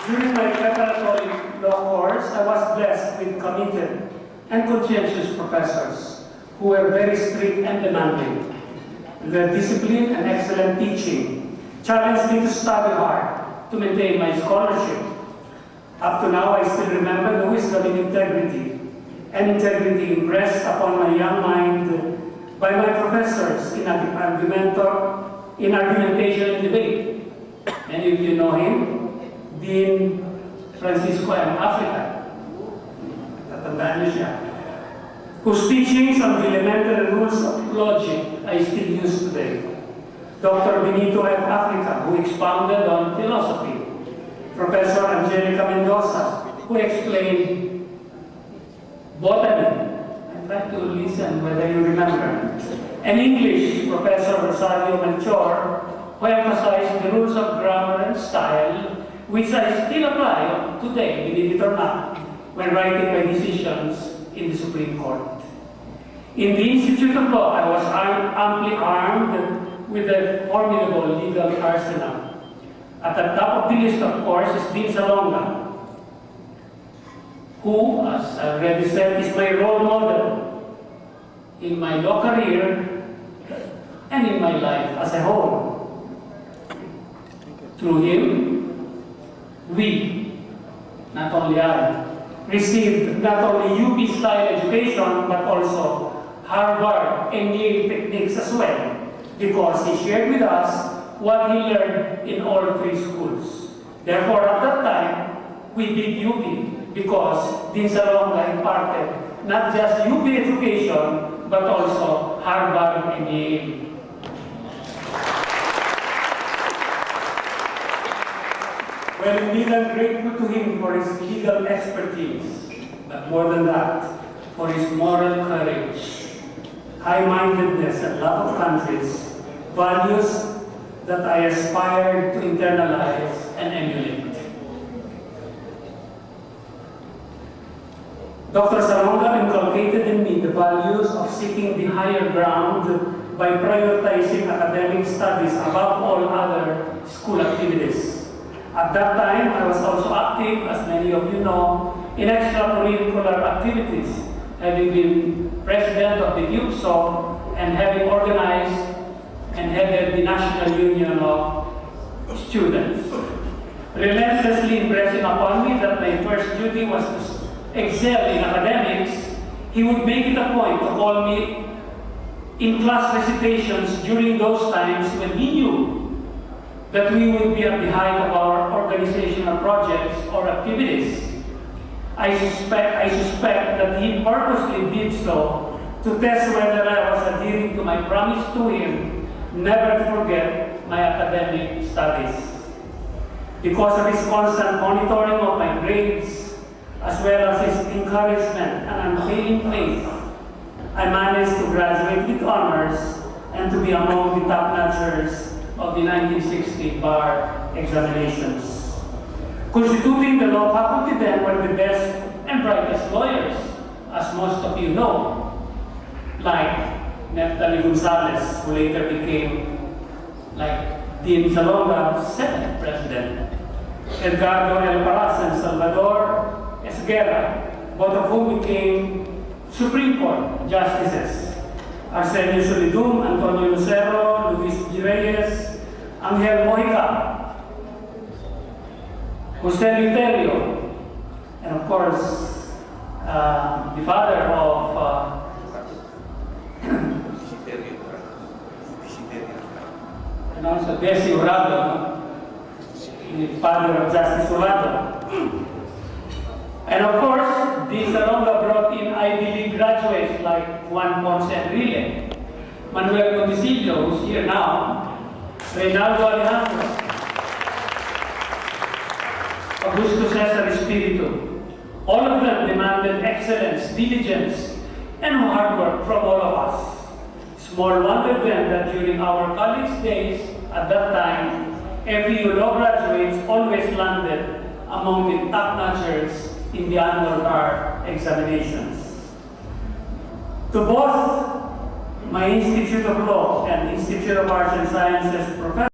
During my preparatory law course, I was blessed with committed and conscientious professors who were very strict and demanding. Their discipline and excellent teaching challenged me to study hard to maintain my scholarship. Up to now, I still remember the wisdom and integrity impressed upon my young mind by my professors in argumentation and debate. Many of you know him, Dean Francisco M. Africa, tatandaan niyo siya, whose teachings on the elementary rules of logic I still use today. Dr. Benito M. Africa, who expounded on philosophy. Professor Angelica Mendoza, who explained botany. I'm trying to listen whether you remember. And English, Professor Rosario Melchor, who emphasized the rules of grammar and style, which I still apply today, believe it or not, when writing my decisions in the Supreme Court. In the Institute of Law, I was amply armed with a formidable legal arsenal. At the top of the list, of course, is Dean Salonga, who, as I already said, is my role model in my law career and in my life as a whole. Through him, we, not only I, received not only UP-style education, but also Harvard and Yale techniques as well, because he shared with us what he learned in all three schools. Therefore, at that time, we did UP because Dean Salonga imparted not just UP education, but also Harvard and Yale. Well, indeed, I'm grateful to him for his legal expertise, but more than that, for his moral courage, high-mindedness, and love of countries, values that I aspire to internalize and emulate. Dr. Salonga inculcated in me the values of seeking the higher ground by prioritizing academic studies above all other school activities. At that time, I was also active, as many of you know, in extracurricular activities, having been president of the UPSO and having organized and headed the National Union of Students. Relentlessly impressing upon me that my first duty was to excel in academics, he would make it a point to call me in class recitations during those times when he knew that we would be at the height of our organizational projects or activities. I suspect that he purposely did so to test whether I was adhering to my promise to him never to forget my academic studies. Because of his constant monitoring of my grades, as well as his encouragement and unfailing faith, I managed to graduate with honors and to be among the top-notchers of the 1960 bar examinations. Constituting the law faculty then were the best and brightest lawyers, as most of you know, like Neftali Gonzalez, who later became, like Dean Salonga's second president, Edgardo El Paras and Salvador Esguerra, both of whom became Supreme Court justices. Arsenio Solidum, Antonio Lucero, Luis G. Reyes, Angel Mojica, Jose Literio, and of course, the father of and also Desi Urado, the father of Justice Urado. And of course, Dean Salonga brought in Ivy League graduates like Juan Ponce Enrile, Manuel Conticillo, who's here now, Reynaldo Alejandro, Augusto Cesar Espiritu. All of them demanded excellence, diligence, and hard work from all of us. Small wonder then that during our college days, at that time, FEU law graduates always landed among the top-notchers in the annual bar examinations. To both my Institute of Law and Institute of Arts and Sciences professors,